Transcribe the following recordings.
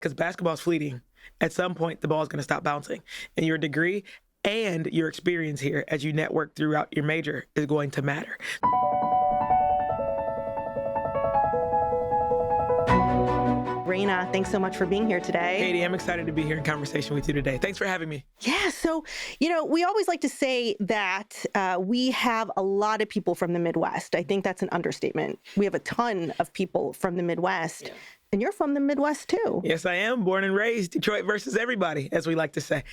because basketball is fleeting. At some point, the ball is going to stop bouncing, and your degree and your experience here as you network throughout your major is going to matter. Raina, thanks so much for being here today. Katie, I'm excited to be here in conversation with you today. Thanks for having me. Yeah, so, we always like to say that we have a lot of people from the Midwest. I think that's an understatement. We have a ton of people from the Midwest. Yeah. And you're from the Midwest, too. Yes, I am. Born and raised. Detroit versus everybody, as we like to say.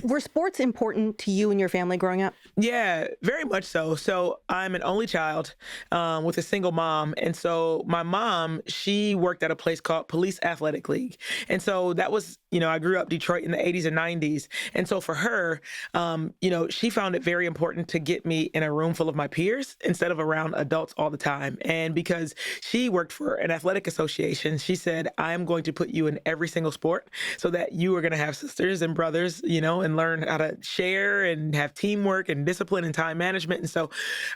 Were sports important to you and your family growing up? Yeah, very much so. So I'm an only child with a single mom. And so my mom, she worked at a place called Police Athletic League. And so that was, I grew up Detroit in the 80s and 90s. And so for her, she found it very important to get me in a room full of my peers instead of around adults all the time. And because she worked for an athletic association, she said, I'm going to put you in every single sport so that you are going to have sisters and brothers, and learn how to share and have teamwork and discipline and time management. And so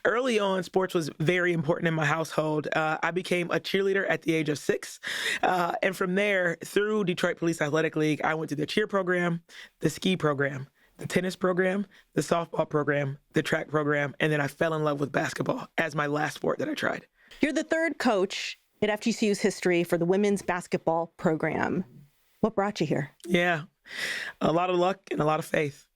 early on, sports was very important in my household. I became a cheerleader at the age of 6. And from there, through Detroit Police Athletic League, I went to the cheer program, the ski program, the tennis program, the softball program, the track program, and then I fell in love with basketball as my last sport that I tried. You're the third coach at FGCU's history for the women's basketball program. What brought you here? Yeah, a lot of luck and a lot of faith.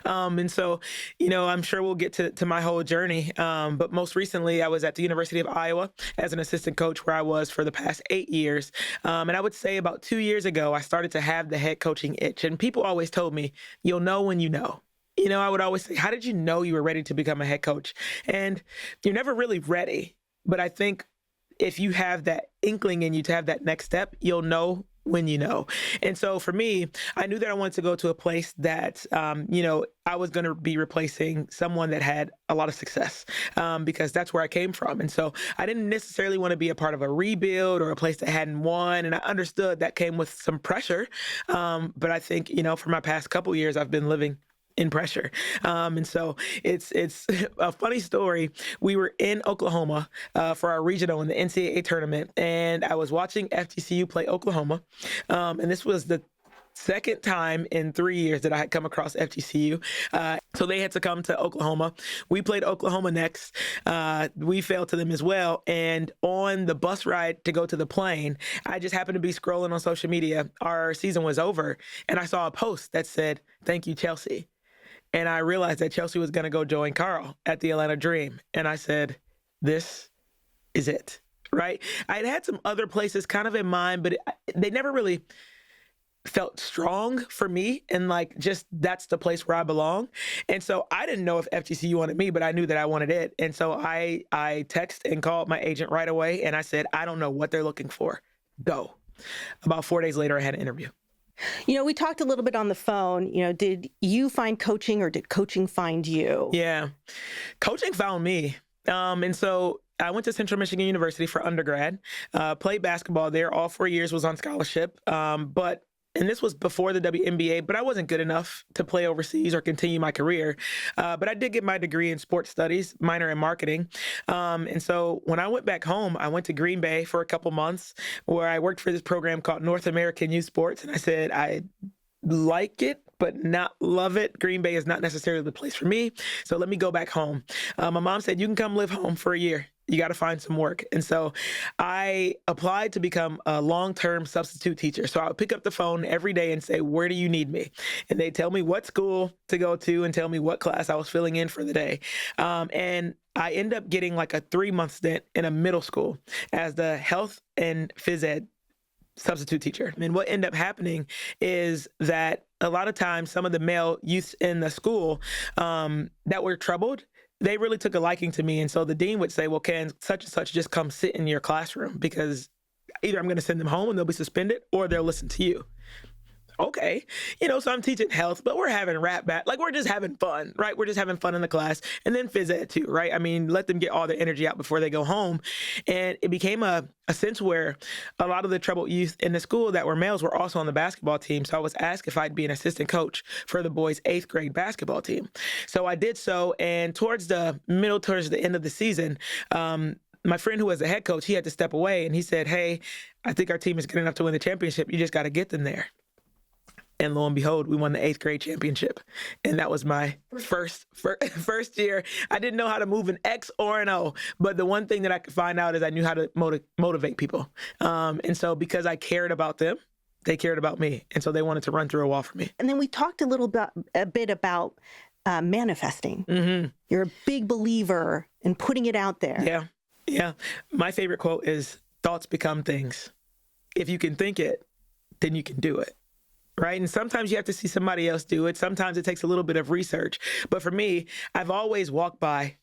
And so, I'm sure we'll get to my whole journey. But most recently, I was at the University of Iowa as an assistant coach where I was for the past 8 years. And I would say about 2 years ago, I started to have the head coaching itch. And people always told me, you'll know when you know. I would always say, how did you know you were ready to become a head coach? And you're never really ready. But I think if you have that inkling in you to have that next step, you'll know when you know. And so for me, I knew that I wanted to go to a place that, I was going to be replacing someone that had a lot of success because that's where I came from. And so I didn't necessarily want to be a part of a rebuild or a place that hadn't won. And I understood that came with some pressure. But I think, for my past couple of years, I've been living in pressure. And so it's a funny story. We were in Oklahoma for our regional in the NCAA tournament, and I was watching FGCU play Oklahoma. And this was the second time in 3 years that I had come across FGCU. So they had to come to Oklahoma. We played Oklahoma next. We fell to them as well. And on the bus ride to go to the plane, I just happened to be scrolling on social media. Our season was over, and I saw a post that said, "Thank you, Chelsea." And I realized that Chelsea was going to go join Carl at the Atlanta Dream. And I said, this is it, right? I had some other places kind of in mind, but they never really felt strong for me. And just that's the place where I belong. And so I didn't know if FGCU wanted me, but I knew that I wanted it. And so I texted and called my agent right away. And I said, I don't know what they're looking for. Go. About 4 days later, I had an interview. We talked a little bit on the phone. Did you find coaching or did coaching find you? Yeah, coaching found me. And so I went to Central Michigan University for undergrad, played basketball there. All 4 years was on scholarship. And this was before the WNBA, but I wasn't good enough to play overseas or continue my career. But I did get my degree in sports studies, minor in marketing. And so when I went back home, I went to Green Bay for a couple months where I worked for this program called North American Youth Sports. And I said, I like it, but not love it. Green Bay is not necessarily the place for me. So let me go back home. My mom said, you can come live home for a year. You got to find some work. And so I applied to become a long-term substitute teacher. So I would pick up the phone every day and say, where do you need me? And they tell me what school to go to and tell me what class I was filling in for the day. And I end up getting a 3-month stint in a middle school as the health and phys ed substitute teacher. And what ended up happening is that a lot of times some of the male youths in the school that were troubled, they really took a liking to me. And so the dean would say, well, can such and such just come sit in your classroom? Because either I'm going to send them home and they'll be suspended or they'll listen to you. Okay. So I'm teaching health, but we're having rap bat. We're just having fun, right? We're just having fun in the class. And then phys ed too, right? I mean, let them get all their energy out before they go home. And it became a sense where a lot of the troubled youth in the school that were males were also on the basketball team. So I was asked if I'd be an assistant coach for the boys' 8th grade basketball team. So I did so. And towards the end of the season, my friend who was the head coach, he had to step away and he said, hey, I think our team is good enough to win the championship. You just got to get them there. And lo and behold, we won the 8th grade championship. And that was my first year. I didn't know how to move an X or an O, but the one thing that I could find out is I knew how to motivate people. And so because I cared about them, they cared about me. And so they wanted to run through a wall for me. And then we talked a bit about manifesting. Mm-hmm. You're a big believer in putting it out there. Yeah. My favorite quote is, thoughts become things. If you can think it, then you can do it. Right. And sometimes you have to see somebody else do it. Sometimes it takes a little bit of research. But for me, I've always walked by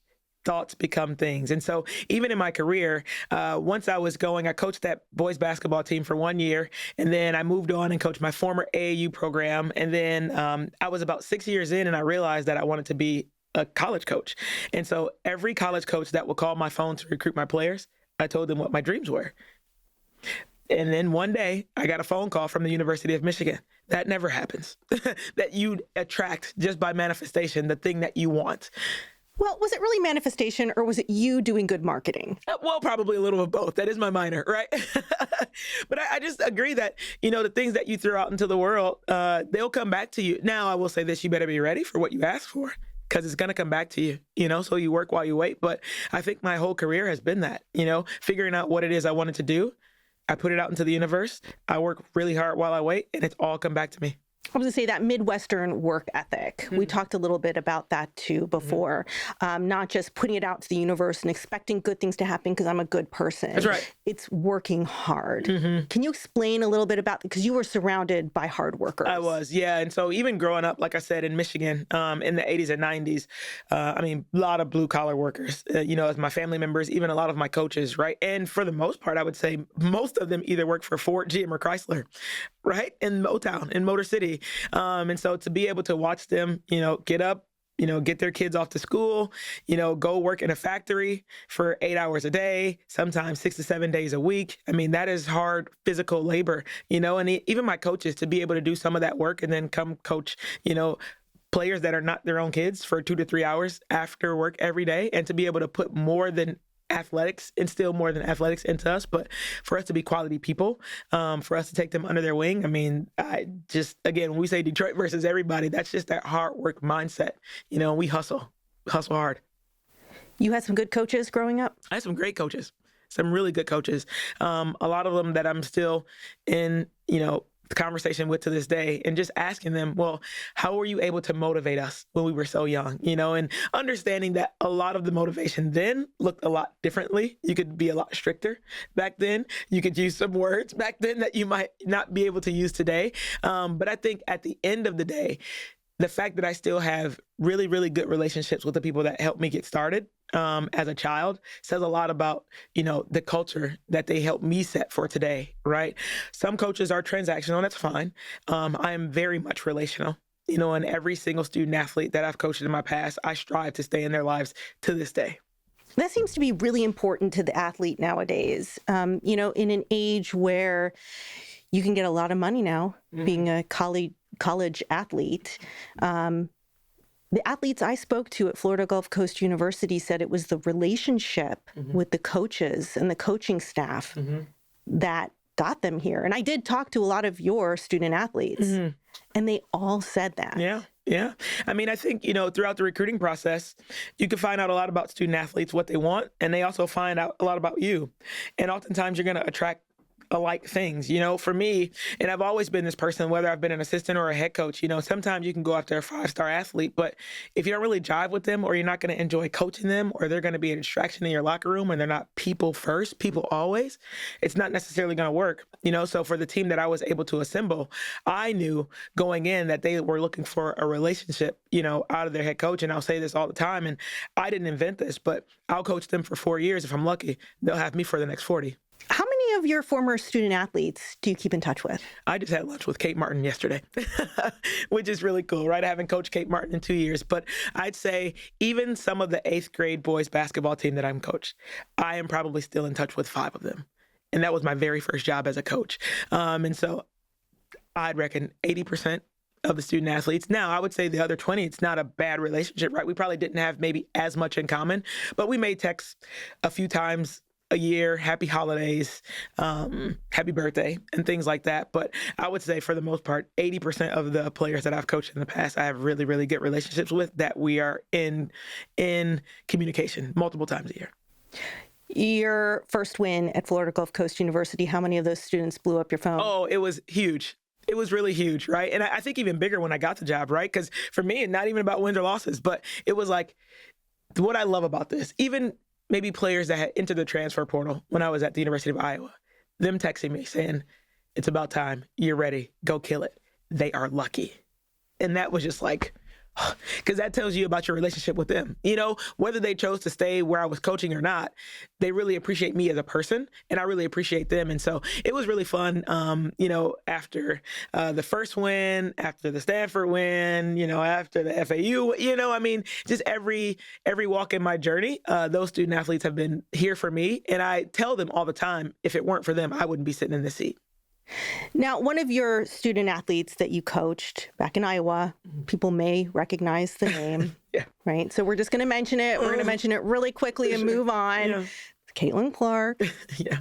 thoughts become things. And so even in my career, once I was going, I coached that boys basketball team for 1 year. And then I moved on and coached my former AAU program. And then I was about 6 years in and I realized that I wanted to be a college coach. And so every college coach that would call my phone to recruit my players, I told them what my dreams were. And then one day I got a phone call from the University of Michigan. That never happens. That you attract just by manifestation, the thing that you want. Well, was it really manifestation or was it you doing good marketing? Well, probably a little of both. That is my minor, right? But I just agree that, the things that you throw out into the world, they'll come back to you. Now, I will say this, you better be ready for what you ask for, because it's going to come back to you, so you work while you wait. But I think my whole career has been that, figuring out what it is I wanted to do. I put it out into the universe. I work really hard while I wait, and it's all come back to me. I was going to say that Midwestern work ethic. Mm-hmm. We talked a little bit about that too before. Mm-hmm. Not just putting it out to the universe and expecting good things to happen because I'm a good person. That's right. It's working hard. Mm-hmm. Can you explain a little bit about, because you were surrounded by hard workers. I was, yeah. And so even growing up, like I said, in Michigan, in the 80s and 90s, a lot of blue collar workers, as my family members, even a lot of my coaches, right? And for the most part, I would say most of them either work for Ford, GM, or Chrysler, right? In Motown, in Motor City. And so to be able to watch them, get up, get their kids off to school, go work in a factory for 8 hours a day, sometimes 6 to 7 days a week. That is hard physical labor, and even my coaches to be able to do some of that work and then come coach, players that are not their own kids for 2 to 3 hours after work every day, and to be able to put more than athletics, instill more than athletics into us, but for us to be quality people, for us to take them under their wing. Again, when we say Detroit versus everybody, that's just that hard work mindset, we hustle hard. You had some good coaches growing up? I had some great coaches, some really good coaches. A lot of them that I'm still in, conversation with to this day, and just asking them, well, how were you able to motivate us when we were so young, and understanding that a lot of the motivation then looked a lot differently. You could be a lot stricter back then. You could use some words back then that you might not be able to use today. But I think at the end of the day, the fact that I still have really, really good relationships with the people that helped me get started as a child says a lot about, the culture that they helped me set for today, right? Some coaches are transactional, that's fine. I am very much relational. And every single student athlete that I've coached in my past, I strive to stay in their lives to this day. That seems to be really important to the athlete nowadays, in an age where you can get a lot of money now, mm-hmm. being a college athlete. The athletes I spoke to at Florida Gulf Coast University said it was the relationship mm-hmm. with the coaches and the coaching staff mm-hmm. that got them here. And I did talk to a lot of your student athletes, mm-hmm. and they all said that. Yeah. I think, throughout the recruiting process, you can find out a lot about student athletes, what they want, and they also find out a lot about you. And oftentimes you're going to attract alike things, for me, and I've always been this person, whether I've been an assistant or a head coach, sometimes you can go after a 5-star athlete, but if you don't really jive with them, or you're not going to enjoy coaching them, or they're going to be a distraction in your locker room, and they're not people first, people always, it's not necessarily going to work, So for the team that I was able to assemble, I knew going in that they were looking for a relationship, out of their head coach. And I'll say this all the time, and I didn't invent this, but I'll coach them for 4 years. If I'm lucky, they'll have me for the next 40. How many of your former student athletes do you keep in touch with? I just had lunch with Kate Martin yesterday, which is really cool, right? I haven't coached Kate Martin in 2 years, but I'd say even some of the 8th grade boys basketball team that I'm coached, I am probably still in touch with 5 of them. And that was my very first job as a coach. And so I'd reckon 80% of the student athletes. Now, I would say the other 20, it's not a bad relationship, right? We probably didn't have maybe as much in common, but we made texts a few times a year, happy holidays, happy birthday, and things like that. But I would say for the most part, 80% of the players that I've coached in the past, I have really, really good relationships with that we are in communication multiple times a year. Your first win at Florida Gulf Coast University, how many of those students blew up your phone? Oh, it was huge. It was really huge, right? And I think even bigger when I got the job, right? Because for me, not even about wins or losses, but it was like, what I love about this, even maybe players that had entered the transfer portal when I was at the University of Iowa, them texting me saying, it's about time, you're ready, go kill it. They are lucky. And that was just like, because that tells you about your relationship with them. You know, whether they chose to stay where I was coaching or not, they really appreciate me as a person, and I really appreciate them. And so it was really fun, you know, after the first win, after the Stanford win, you know, after the FAU, you know, I mean, just every walk in my journey, those student athletes have been here for me. And I tell them all the time, if it weren't for them, I wouldn't be sitting in this seat. Now, one of your student athletes that you coached back in Iowa, people may recognize the name, Yeah. right? So we're just going to mention it. We're going to mention it really quickly and move on. Yeah. Caitlin Clark. Yeah.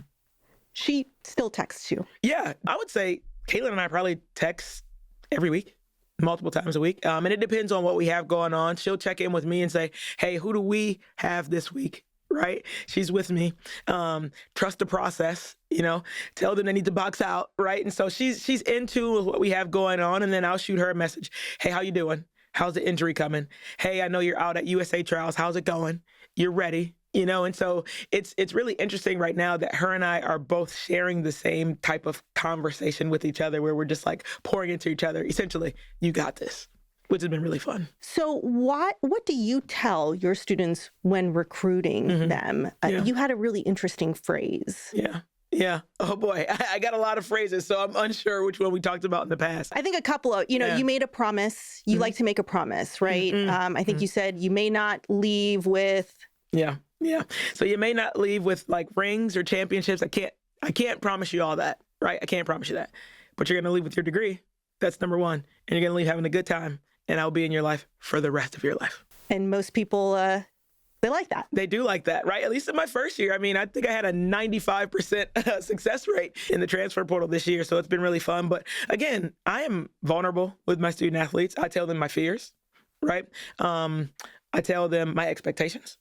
She still texts you. Yeah. I would say Caitlin and I probably text every week, multiple times a week. And it depends on what we have going on. She'll check in with me and say, hey, who do we have this week? Right? She's with me. Trust the process, you know, tell them they need to box out. Right. And so she's in tune with what we have going on. And then I'll shoot her a message. Hey, how you doing? How's the injury coming? Hey, I know you're out at USA trials. How's it going? You're ready. You know, and so it's really interesting right now that her and I are both sharing the same type of conversation with each other where we're just like pouring into each other. Essentially, you got this, which has been really fun. So what do you tell your students when recruiting them? Yeah. You had a really interesting phrase. Yeah. Yeah. Oh, boy. I got a lot of phrases, so I'm unsure which one we talked about in the past. I think a couple of, you know, you made a promise. You like to make a promise, right? I think you said you may not leave with. Yeah. Yeah. So you may not leave with like rings or championships. I can't promise you all that, right? I can't promise you that. But you're going to leave with your degree. That's number one. And you're going to leave having a good time. And I'll be in your life for the rest of your life. And most people, they like that. They do like that, right? At least in my first year. I mean, I think I had a 95% success rate in the transfer portal this year. So it's been really fun. But again, I am vulnerable with my student athletes. I tell them my fears, right? I tell them my expectations.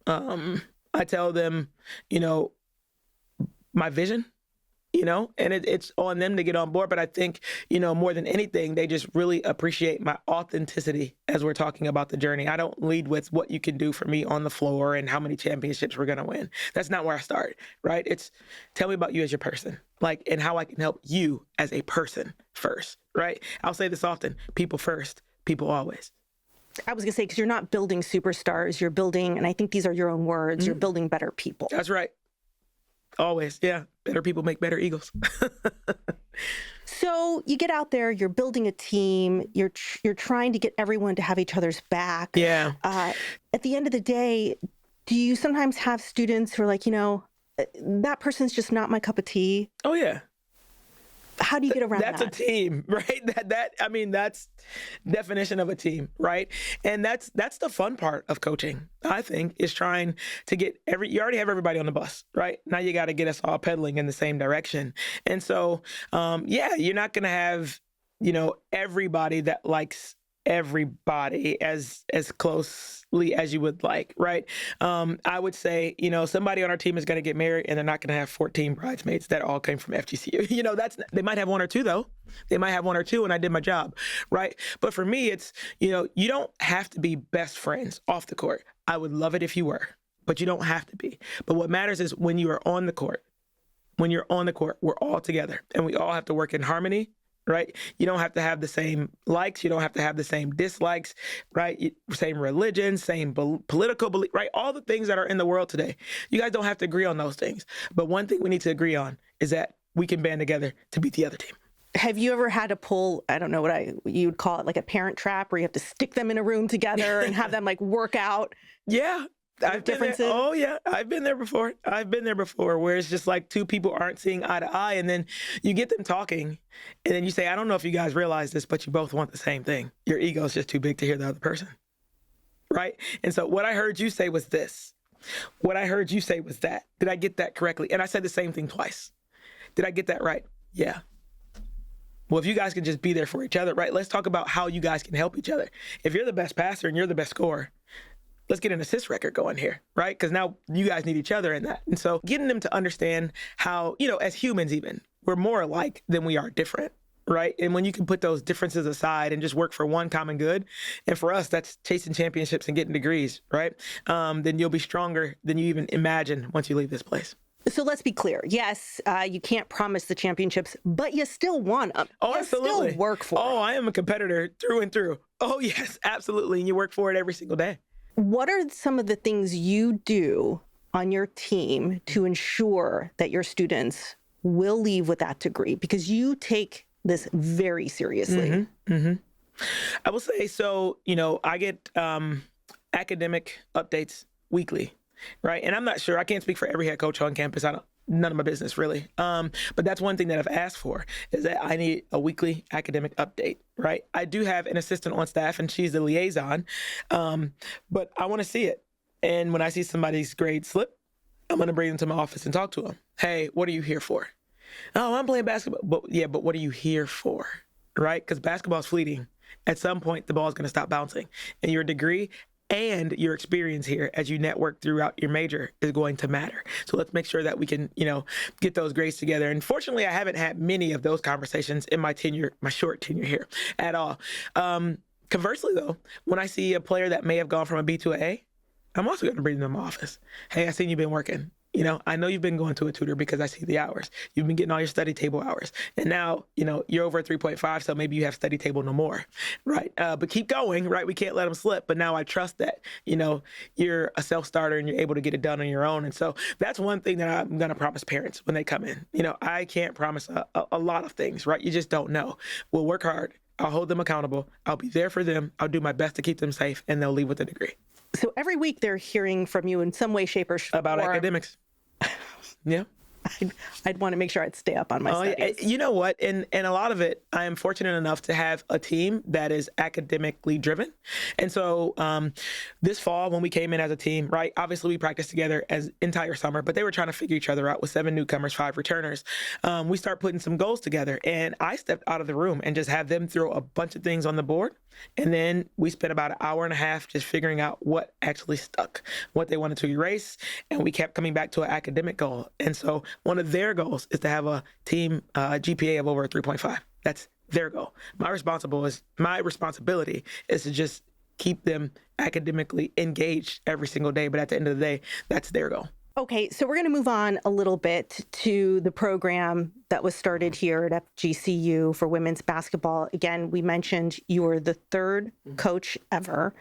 I tell them, you know, my vision. You know, and it's on them to get on board. But I think, you know, more than anything, they just really appreciate my authenticity as we're talking about the journey. I don't lead with what you can do for me on the floor and how many championships we're going to win. That's not where I start, right? It's tell me about you as your person, like, and how I can help you as a person first, right? I'll say this often, people first, people always. I was going to say, because you're not building superstars, you're building, and I think these are your own words, you're building better people. That's right. Always. Yeah. Better people make better Eagles. So you get out there, you're building a team, you're trying to get everyone to have each other's back. Yeah. At the end of the day, do you sometimes have students who are like, you know, that person's just not my cup of tea? Oh, yeah. How do you get around that's that? That's a team, right? I mean, that's definition of a team, right? And that's the fun part of coaching, I think, is trying to get you already have everybody on the bus, right? Now you got to get us all pedaling in the same direction. And so, yeah, you're not going to have, you know, everybody that likes everybody as closely as you would like, right? I would say, you know, somebody on our team is going to get married and they're not going to have 14 bridesmaids that all came from FGCU. You know, they might have one or two though. They might have one or two and I did my job, right? But for me, it's, you know, you don't have to be best friends off the court. I would love it if you were, but you don't have to be. But what matters is when you are on the court, we're all together and we all have to work in harmony. Right? You don't have to have the same likes. You don't have to have the same dislikes, right? Same religion, same political belief, right? All the things that are in the world today. You guys don't have to agree on those things. But one thing we need to agree on is that we can band together to beat the other team. Have you ever had to pull, I don't know what you would call it, like a parent trap where you have to stick them in a room together and have them like work out? Yeah. Differences? Oh, yeah. I've been there before where it's just like two people aren't seeing eye to eye. And then you get them talking and then you say, I don't know if you guys realize this, but you both want the same thing. Your ego is just too big to hear the other person. Right. And so what I heard you say was this. what I heard you say was that. Did I get that correctly? And I said the same thing twice. Did I get that right? Yeah. Well, if you guys can just be there for each other, right? Let's talk about how you guys can help each other. If you're the best passer and you're the best scorer, let's get an assist record going here, right? Because now you guys need each other in that. And so getting them to understand how, as humans even, we're more alike than we are different, right? And when you can put those differences aside and just work for one common good, and for us, that's chasing championships and getting degrees, right? Then you'll be stronger than you even imagine once you leave this place. So let's be clear. Yes, you can't promise the championships, but you still want them. Oh, absolutely. Still work for it. Oh, I am a competitor through and through. Oh, yes, absolutely. And you work for it every single day. What are some of the things you do on your team to ensure that your students will leave with that degree? Because you take this very seriously. I will say, so, I get academic updates weekly, right? And I'm not sure, I can't speak for every head coach on campus. None of my business really. But that's one thing that I've asked for, is that I need a weekly academic update, right? I do have an assistant on staff and she's the liaison, but I want to see it. And when I see somebody's grade slip, I'm going to bring them to my office and talk to them. Hey, what are you here for? Oh, I'm playing basketball. But what are you here for, right? Because basketball is fleeting. At some point, the ball is going to stop bouncing. And your degree and your experience here as you network throughout your major is going to matter. So let's make sure that we can, get those grades together. And fortunately, I haven't had many of those conversations in my short tenure here at all. Conversely, though, when I see a player that may have gone from a B to an A, I'm also going to bring them to my office. Hey, I seen you've been working. I know you've been going to a tutor because I see the hours. You've been getting all your study table hours. And now, you're over a 3.5, so maybe you have study table no more, right? But keep going, right? We can't let them slip. But now I trust that, you're a self-starter and you're able to get it done on your own. And so that's one thing that I'm going to promise parents when they come in. I can't promise a lot of things, right? You just don't know. We'll work hard. I'll hold them accountable. I'll be there for them. I'll do my best to keep them safe, and they'll leave with a degree. So every week they're hearing from you in some way, shape, or form. About academics. Yeah. I'd want to make sure I'd stay up on my studies. You know what? And a lot of it, I am fortunate enough to have a team that is academically driven. And so this fall, when we came in as a team, right, obviously we practiced together as entire summer, but they were trying to figure each other out with 7 newcomers, 5 returners. We start putting some goals together, and I stepped out of the room and just had them throw a bunch of things on the board. And then we spent about an hour and a half just figuring out what actually stuck, what they wanted to erase. And we kept coming back to an academic goal. And so one of their goals is to have a team GPA of over a 3.5. That's their goal. My responsibility is to just keep them academically engaged every single day. But at the end of the day, that's their goal. Okay, so we're going to move on a little bit to the program that was started here at FGCU for women's basketball. Again, we mentioned you were the 3rd coach ever,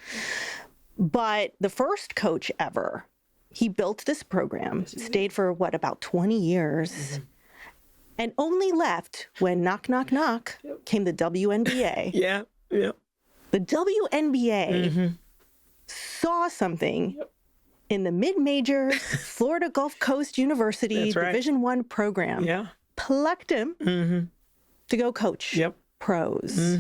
but the first coach ever. He built this program, stayed for about 20 years, and only left when knock, knock, knock came the WNBA. Yeah. The WNBA saw something in the mid-major Florida Gulf Coast University Division I program. Yeah. Plucked him to go coach pros.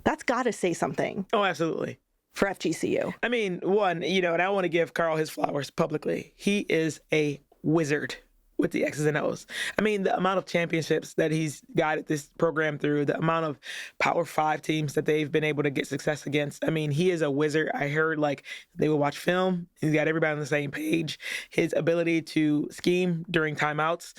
That's got to say something. Oh, absolutely. For FGCU. I mean, one, and I want to give Carl his flowers publicly. He is a wizard with the X's and O's. I mean, the amount of championships that he's guided this program through, the amount of Power 5 teams that they've been able to get success against. I mean, he is a wizard. I heard they would watch film. He's got everybody on the same page. His ability to scheme during timeouts,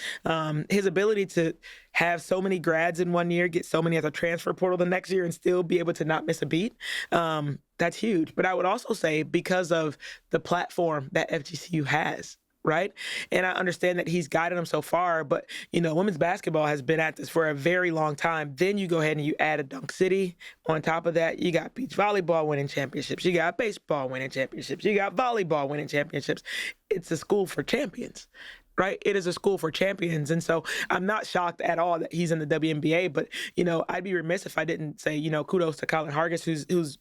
his ability to have so many grads in one year, get so many as a transfer portal the next year and still be able to not miss a beat. That's huge. But I would also say because of the platform that FGCU has, right? And I understand that he's guided them so far, but, women's basketball has been at this for a very long time. Then you go ahead and you add a Dunk City. On top of that, you got beach volleyball winning championships. You got baseball winning championships. You got volleyball winning championships. It's a school for champions. Right? It is a school for champions. And so I'm not shocked at all that he's in the WNBA, but, I'd be remiss if I didn't say, kudos to Colin Hargis, who's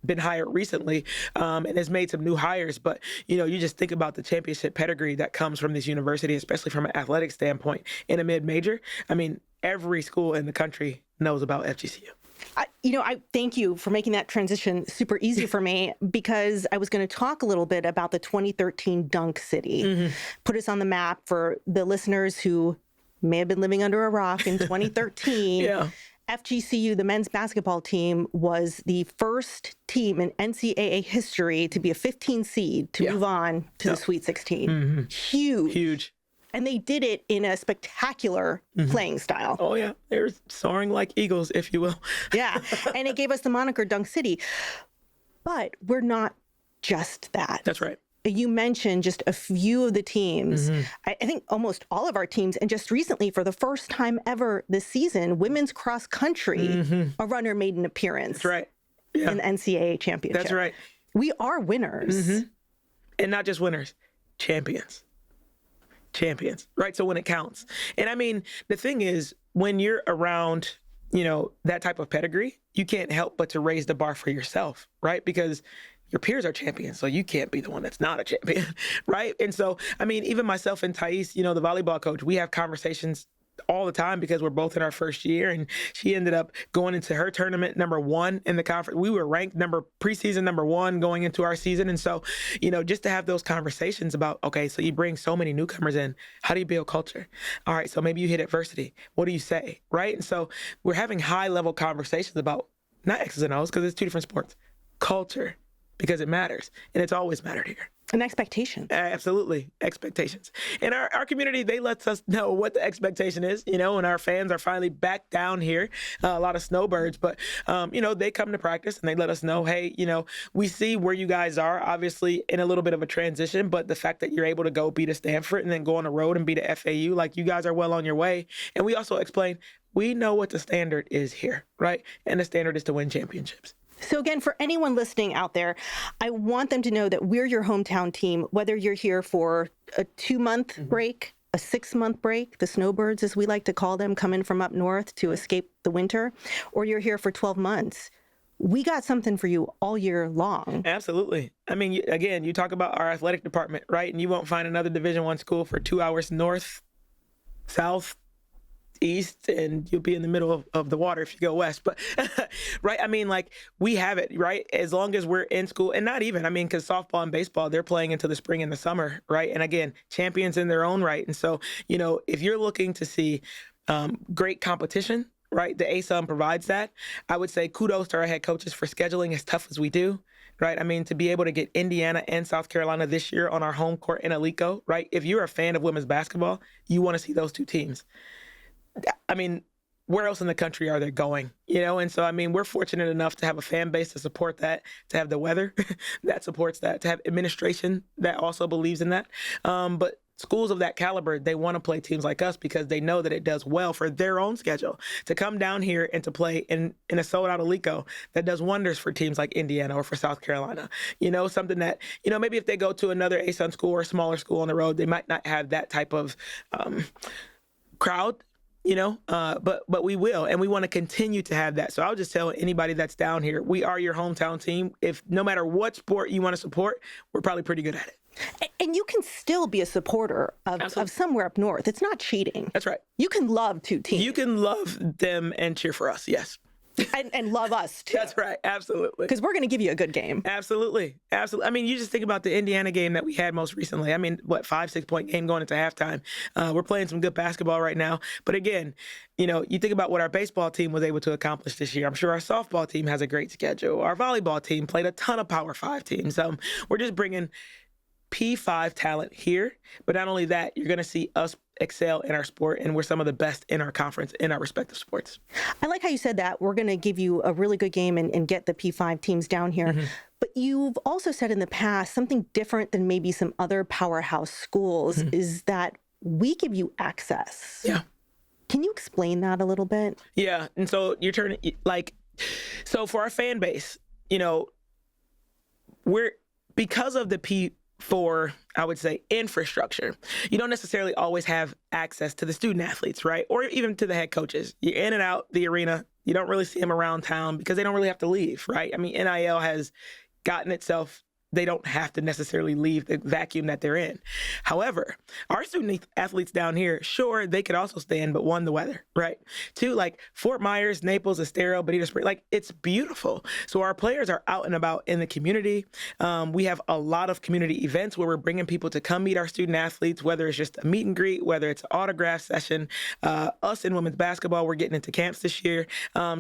been hired recently and has made some new hires. But, you just think about the championship pedigree that comes from this university, especially from an athletic standpoint in a mid-major. I mean, every school in the country knows about FGCU. I thank you for making that transition super easy for me, because I was going to talk a little bit about the 2013 Dunk City. Put us on the map for the listeners who may have been living under a rock in 2013. Yeah. FGCU, the men's basketball team, was the first team in NCAA history to be a 15 seed to move on to the Sweet 16. Huge. And they did it in a spectacular playing style. Oh, yeah. They're soaring like eagles, if you will. Yeah. And it gave us the moniker Dunk City. But we're not just that. That's right. You mentioned just a few of the teams. I think almost all of our teams. And just recently, for the first time ever this season, women's cross country, a runner made an appearance. That's right. Yeah. In the NCAA championship. That's right. We are winners. And not just winners, champions, right? So when it counts. And I mean, the thing is, when you're around, that type of pedigree, you can't help but to raise the bar for yourself, right? Because your peers are champions, so you can't be the one that's not a champion, right? And so, I mean, even myself and Thais, the volleyball coach, we have conversations all the time because we're both in our first year, and she ended up going into her tournament number 1 in the conference. We were ranked preseason number 1 going into our season. And so, just to have those conversations about, okay, so you bring so many newcomers in, how do you build culture? All right, so maybe you hit adversity. What do you say, right? And so we're having high level conversations about not X's and O's, because it's 2 different sports, culture, because it matters. And it's always mattered here. And expectations. Absolutely. Expectations. And our community, they let us know what the expectation is, and our fans are finally back down here, a lot of snowbirds, but, they come to practice and they let us know, hey, we see where you guys are, obviously in a little bit of a transition, but the fact that you're able to go beat a Stanford and then go on the road and beat a FAU, like you guys are well on your way. And we also explain, we know what the standard is here, right? And the standard is to win championships. So again, for anyone listening out there, I want them to know that we're your hometown team, whether you're here for a 2-month break, a 6-month break, the snowbirds, as we like to call them, coming from up north to escape the winter, or you're here for 12 months. We got something for you all year long. Absolutely. I mean, again, you talk about our athletic department, right? And you won't find another Division I school for 2 hours north, south, east, and you'll be in the middle of the water if you go west. But right, I mean, like, we have it, right? As long as we're in school, and not even, I mean, because softball and baseball, they're playing into the spring and the summer, right? And again, champions in their own right. And so, if you're looking to see great competition, right, the ASUN provides that. I would say kudos to our head coaches for scheduling as tough as we do. Right. I mean, to be able to get Indiana and South Carolina this year on our home court in Alico, right? If you're a fan of women's basketball, you want to see those 2 teams. I mean, where else in the country are they going? And so, I mean, we're fortunate enough to have a fan base to support that, to have the weather that supports that, to have administration that also believes in that. But schools of that caliber, they want to play teams like us because they know that it does well for their own schedule. To come down here and to play in a sold-out Alico, that does wonders for teams like Indiana or for South Carolina. Something that, maybe if they go to another ASUN school or a smaller school on the road, they might not have that type of crowd. But we will, and we want to continue to have that. So I'll just tell anybody that's down here, we are your hometown team. If no matter what sport you want to support, we're probably pretty good at it. And you can still be a supporter of somewhere up north. It's not cheating. That's right. You can love 2 teams. You can love them and cheer for us, yes. And love us, too. That's right. Absolutely. Because we're going to give you a good game. Absolutely. I mean, you just think about the Indiana game that we had most recently. I mean, 5-6 point game going into halftime. We're playing some good basketball right now. But again, you think about what our baseball team was able to accomplish this year. I'm sure our softball team has a great schedule. Our volleyball team played a ton of Power 5 teams. We're just bringing P5 talent here. But not only that, you're going to see us excel in our sport, and we're some of the best in our conference in our respective sports. I like how you said that. We're going to give you a really good game and get the P5 teams down here. But you've also said in the past something different than maybe some other powerhouse schools is that we give you access. Yeah. Can you explain that a little bit? Yeah. And so you're turning, so for our fan base, we're, because of the P4, I would say, infrastructure, you don't necessarily always have access to the student athletes, right? Or even to the head coaches. You're in and out the arena. You don't really see them around town because they don't really have to leave, right? I mean, NIL has gotten itself they don't have to necessarily leave the vacuum that they're in. However, our student athletes down here, sure, they could also stand, but one, the weather, right? Two, like Fort Myers, Naples, Estero, Bonita Springs, like it's beautiful. So our players are out and about in the community. We have a lot of community events where we're bringing people to come meet our student athletes, whether it's just a meet and greet, whether it's an autograph session. Us in women's basketball, we're getting into camps this year.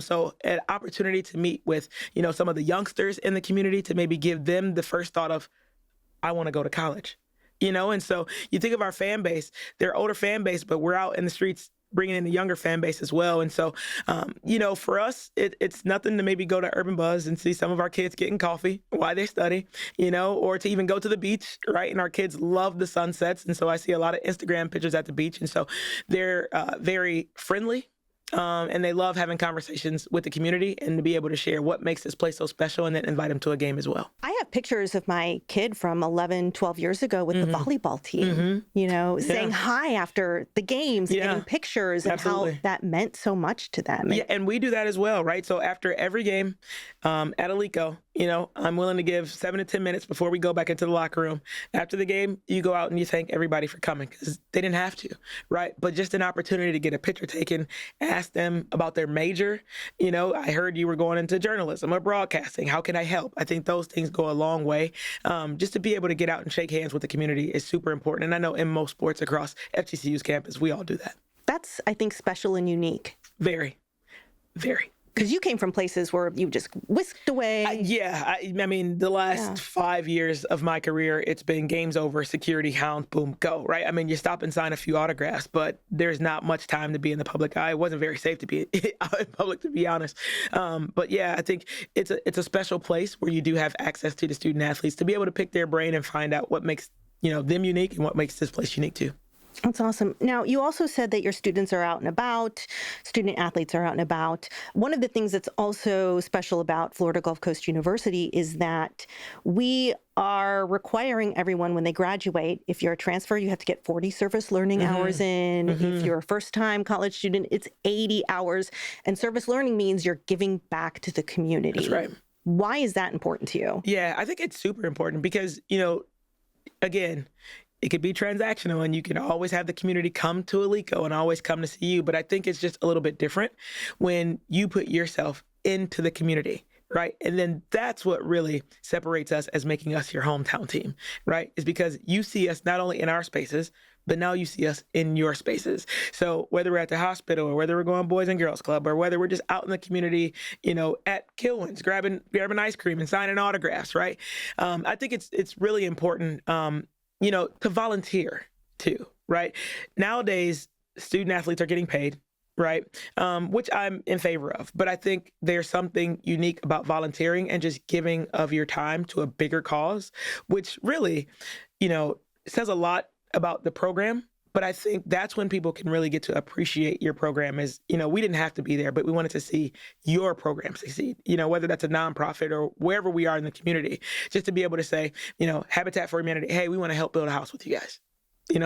So an opportunity to meet with, some of the youngsters in the community to maybe give them the first thought of, I want to go to college, and so you think of our fan base, they're older fan base, but we're out in the streets bringing in the younger fan base as well. And so, for us, it's nothing to maybe go to Urban Buzz and see some of our kids getting coffee while they study, or to even go to the beach, right? And our kids love the sunsets. And so I see a lot of Instagram pictures at the beach. And so they're very friendly. And they love having conversations with the community and to be able to share what makes this place so special and then invite them to a game as well. I have pictures of my kid from 11, 12 years ago with the volleyball team, saying hi after the games, getting pictures, and how that meant so much to them. Yeah, and we do that as well, right? So after every game at Alico, I'm willing to give 7 to 10 minutes before we go back into the locker room. After the game, you go out and you thank everybody for coming because they didn't have to, right? But just an opportunity to get a picture taken, ask them about their major. I heard you were going into journalism or broadcasting. How can I help? I think those things go a long way. Just to be able to get out and shake hands with the community is super important. And I know in most sports across FGCU's campus, we all do that. That's, I think, special and unique. Very, very. Because you came from places where you just whisked away. I mean, the last 5 years of my career, it's been games over, security, hound, boom, go, right? I mean, you stop and sign a few autographs, but there's not much time to be in the public eye. It wasn't very safe to be out in public, to be honest. But yeah, I think it's a special place where you do have access to the student athletes to be able to pick their brain and find out what makes them unique and what makes this place unique too. That's awesome. Now, you also said that your students are out and about, student athletes are out and about. One of the things that's also special about Florida Gulf Coast University is that we are requiring everyone when they graduate, if you're a transfer, you have to get 40 service learning hours in. If you're a first-time college student, it's 80 hours. And service learning means you're giving back to the community. That's right. Why is that important to you? Yeah, I think it's super important because, again, it could be transactional and you can always have the community come to Alico and always come to see you. But I think it's just a little bit different when you put yourself into the community, right? And then that's what really separates us as making us your hometown team, right? Is because you see us not only in our spaces, but now you see us in your spaces. So whether we're at the hospital or whether we're going Boys and Girls Club or whether we're just out in the community, at Kilwins, grabbing ice cream and signing autographs, right? I think it's really important, to volunteer too, right? Nowadays, student athletes are getting paid, right? Which I'm in favor of. But I think there's something unique about volunteering and just giving of your time to a bigger cause, which really, says a lot about the program. But I think that's when people can really get to appreciate your program is, we didn't have to be there, but we wanted to see your program succeed, whether that's a nonprofit or wherever we are in the community, just to be able to say, Habitat for Humanity, hey, we want to help build a house with you guys,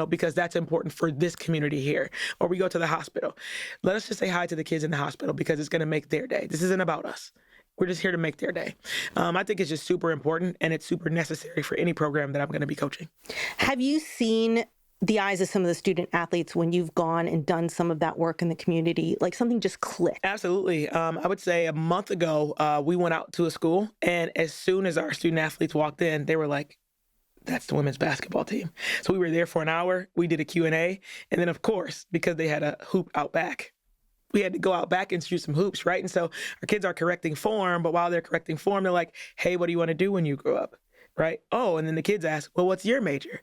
because that's important for this community here. Or we go to the hospital. Let us just say hi to the kids in the hospital because it's going to make their day. This isn't about us. We're just here to make their day. I think it's just super important and it's super necessary for any program that I'm going to be coaching. Have you seen the eyes of some of the student athletes when you've gone and done some of that work in the community, like something just clicked? Absolutely. I would say a month ago, we went out to a school, and as soon as our student athletes walked in, they were like, that's the women's basketball team. So we were there for an hour. We did a Q&A. And then, of course, because they had a hoop out back, we had to go out back and shoot some hoops, right? And so our kids are correcting form, but while they're correcting form, they're like, hey, what do you want to do when you grow up, right? Oh, and then the kids ask, well, what's your major?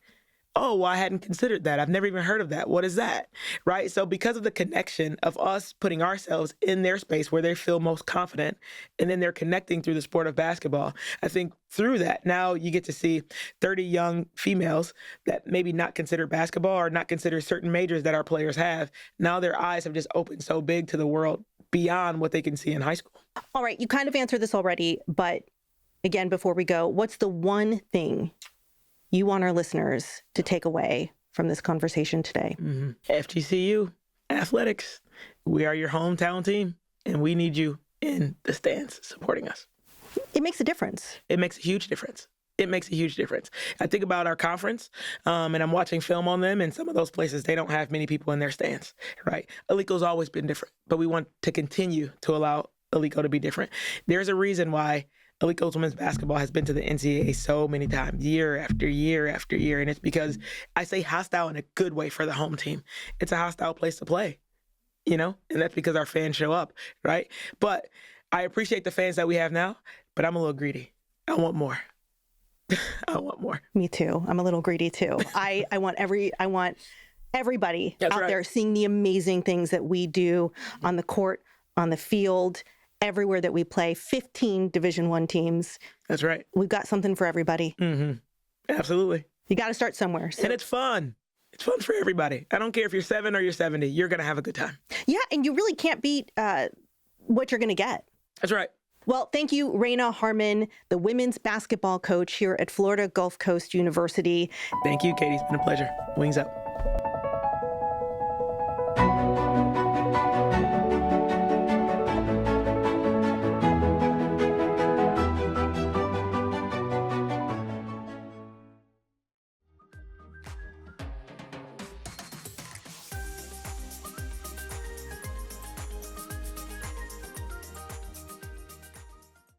Oh, well, I hadn't considered that. I've never even heard of that. What is that? Right? So because of the connection of us putting ourselves in their space where they feel most confident, and then they're connecting through the sport of basketball, I think through that, now you get to see 30 young females that maybe not consider basketball or not consider certain majors that our players have. Now their eyes have just opened so big to the world beyond what they can see in high school. All right. You kind of answered this already, but again, before we go, what's the one thing you want our listeners to take away from this conversation today? FGCU Athletics. We are your hometown team, and we need you in the stands supporting us. It makes a difference. It makes a huge difference. It makes a huge difference. I think about our conference, and I'm watching film on them, and some of those places, they don't have many people in their stands, right? Alico's always been different, but we want to continue to allow Alico to be different. There's a reason why Alico's women's basketball has been to the NCAA so many times, year after year after year, and it's because I say hostile in a good way for the home team. It's a hostile place to play, and that's because our fans show up, right? But I appreciate the fans that we have now, but I'm a little greedy. I want more. I want more. Me too. I'm a little greedy too. I want everybody That's out right. there seeing the amazing things that we do on the court, on the field, everywhere that we play. 15 Division I teams. That's right. We've got something for everybody. Absolutely. You got to start somewhere. So, And it's fun. It's fun for everybody. I don't care if you're 7 or you're 70. You're going to have a good time. yeah, and you really can't beat what you're going to get. That's right. Well, thank you, Raina Harmon, the women's basketball coach here at Florida Gulf Coast University. Thank you, Katie. It's been a pleasure. Wings up.